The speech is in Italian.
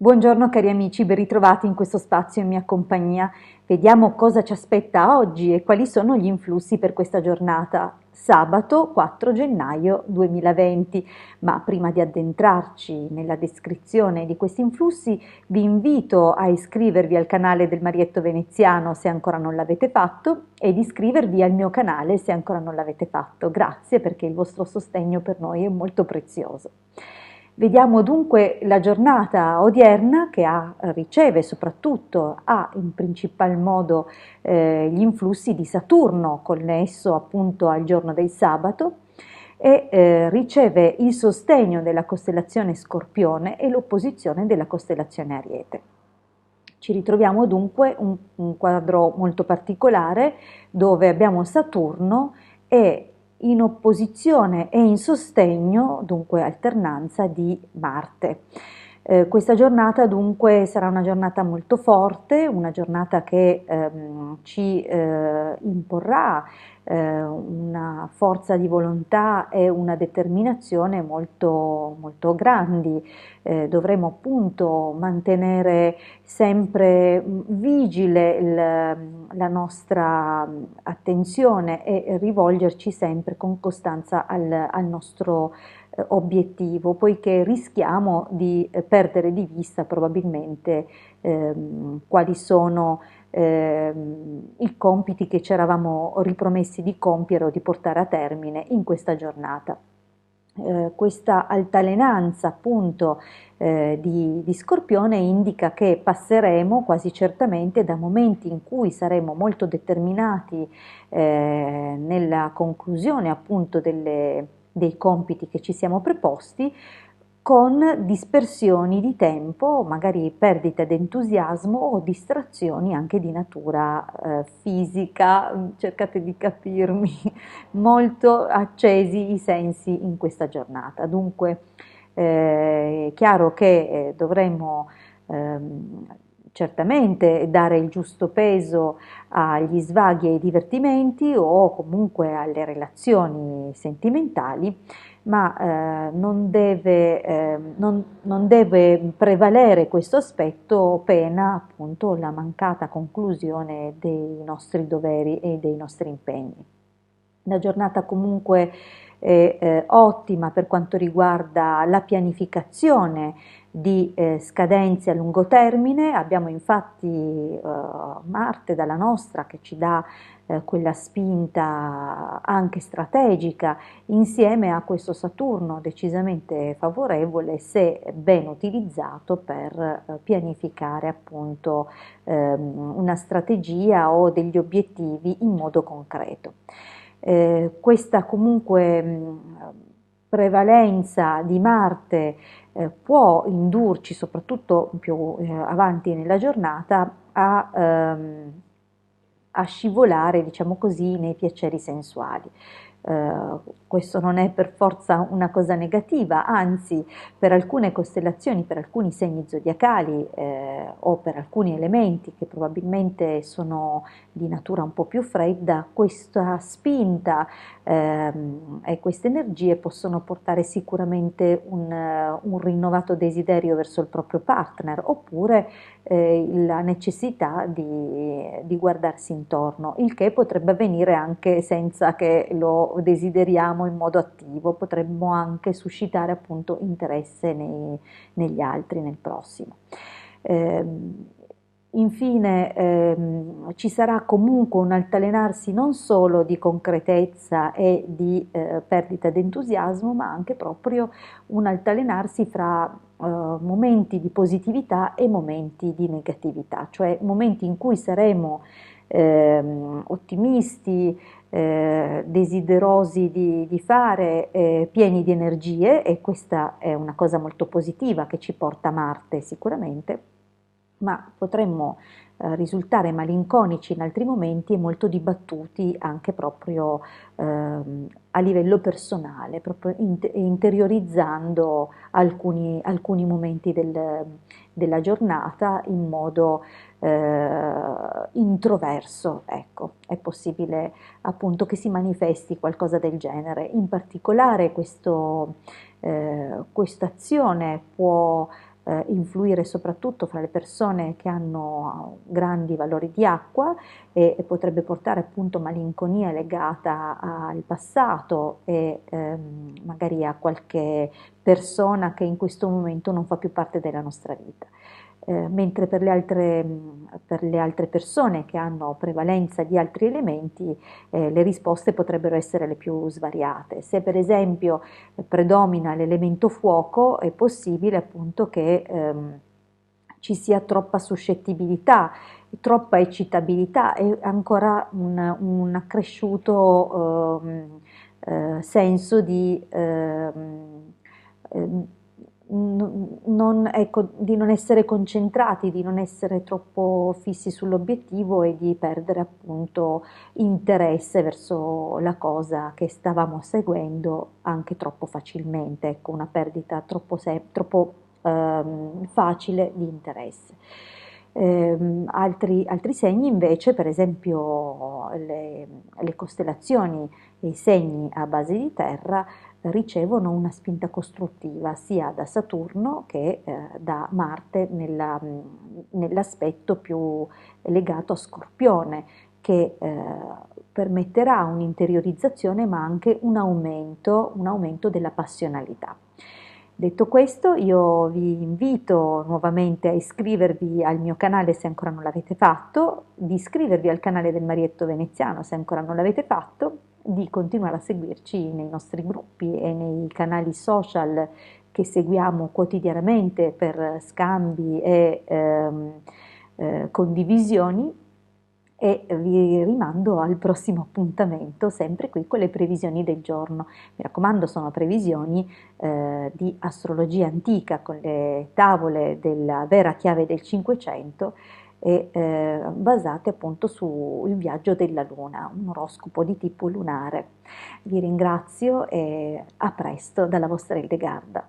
Buongiorno cari amici, ben ritrovati in questo spazio in mia compagnia. Vediamo cosa ci aspetta oggi e quali sono gli influssi per questa giornata, sabato 4 gennaio 2020. Ma prima di addentrarci nella descrizione di questi influssi, vi invito a iscrivervi al canale del Marietto Veneziano se ancora non l'avete fatto ed iscrivervi al mio canale se ancora non l'avete fatto. Grazie perché il vostro sostegno per noi è molto prezioso. Vediamo dunque la giornata odierna che riceve soprattutto, ha in principal modo gli influssi di Saturno connesso appunto al giorno del sabato e riceve il sostegno della costellazione Scorpione e l'opposizione della costellazione Ariete. Ci ritroviamo dunque un quadro molto particolare dove abbiamo Saturno e in opposizione e in sostegno, dunque alternanza di Marte. Questa giornata dunque sarà una giornata molto forte, una giornata che ci imporrà una forza di volontà e una determinazione molto, molto grandi. Dovremo appunto mantenere sempre vigile la nostra attenzione e rivolgerci sempre con costanza al nostro obiettivo, poiché rischiamo di perdere di vista probabilmente quali sono i compiti che ci eravamo ripromessi di compiere o di portare a termine in questa giornata. Questa altalenanza appunto di Scorpione indica che passeremo quasi certamente da momenti in cui saremo molto determinati nella conclusione appunto dei compiti che ci siamo preposti, con dispersioni di tempo, magari perdita di entusiasmo o distrazioni anche di natura fisica, cercate di capirmi, molto accesi i sensi in questa giornata. Dunque è chiaro che dovremmo certamente dare il giusto peso agli svaghi e ai divertimenti o comunque alle relazioni sentimentali, ma non deve prevalere questo aspetto pena appunto la mancata conclusione dei nostri doveri e dei nostri impegni. La giornata comunque è ottima per quanto riguarda la pianificazione di scadenze a lungo termine. Abbiamo infatti Marte dalla nostra che ci dà quella spinta anche strategica insieme a questo Saturno decisamente favorevole se ben utilizzato per pianificare appunto una strategia o degli obiettivi in modo concreto. Questa comunque prevalenza di Marte può indurci, soprattutto più avanti nella giornata, a scivolare, diciamo così, nei piaceri sensuali. Questo non è per forza una cosa negativa, anzi per alcune costellazioni, per alcuni segni zodiacali o per alcuni elementi che probabilmente sono di natura un po' più fredda, questa spinta e queste energie possono portare sicuramente un rinnovato desiderio verso il proprio partner oppure la necessità di guardarsi intorno, il che potrebbe avvenire anche senza che lo desideriamo in modo attivo, potremmo anche suscitare appunto interesse negli altri, nel prossimo. Infine ci sarà comunque un altalenarsi non solo di concretezza e di perdita d'entusiasmo, ma anche proprio un altalenarsi fra momenti di positività e momenti di negatività, cioè momenti in cui saremo ottimisti, desiderosi di fare, pieni di energie, e questa è una cosa molto positiva che ci porta a Marte sicuramente, ma potremmo risultare malinconici in altri momenti e molto dibattuti anche proprio a livello personale, proprio interiorizzando alcuni momenti della giornata in modo introverso. Ecco, è possibile appunto che si manifesti qualcosa del genere. In particolare questa azione può influire soprattutto fra le persone che hanno grandi valori di acqua e potrebbe portare appunto malinconia legata al passato e magari a qualche persona che in questo momento non fa più parte della nostra vita. Mentre per le altre persone che hanno prevalenza di altri elementi, le risposte potrebbero essere le più svariate. Se per esempio predomina l'elemento fuoco, è possibile appunto che ci sia troppa suscettibilità, troppa eccitabilità e ancora un accresciuto senso di ecco, di non essere concentrati, di non essere troppo fissi sull'obiettivo e di perdere appunto interesse verso la cosa che stavamo seguendo anche troppo facilmente, ecco, una perdita troppo facile di interesse. Altri segni invece, per esempio le costellazioni e i segni a base di terra, ricevono una spinta costruttiva sia da Saturno che da Marte nell'aspetto più legato a Scorpione, che permetterà un'interiorizzazione ma anche un aumento della passionalità. Detto questo, io vi invito nuovamente a iscrivervi al mio canale se ancora non l'avete fatto, di iscrivervi al canale del Marietto Veneziano se ancora non l'avete fatto, di continuare a seguirci nei nostri gruppi e nei canali social che seguiamo quotidianamente per scambi e condivisioni e vi rimando al prossimo appuntamento, sempre qui con le previsioni del giorno. Mi raccomando, sono previsioni di astrologia antica con le tavole della vera chiave del 500 e basate appunto sul viaggio della Luna, un oroscopo di tipo lunare. Vi ringrazio e a presto dalla vostra Hildegarda.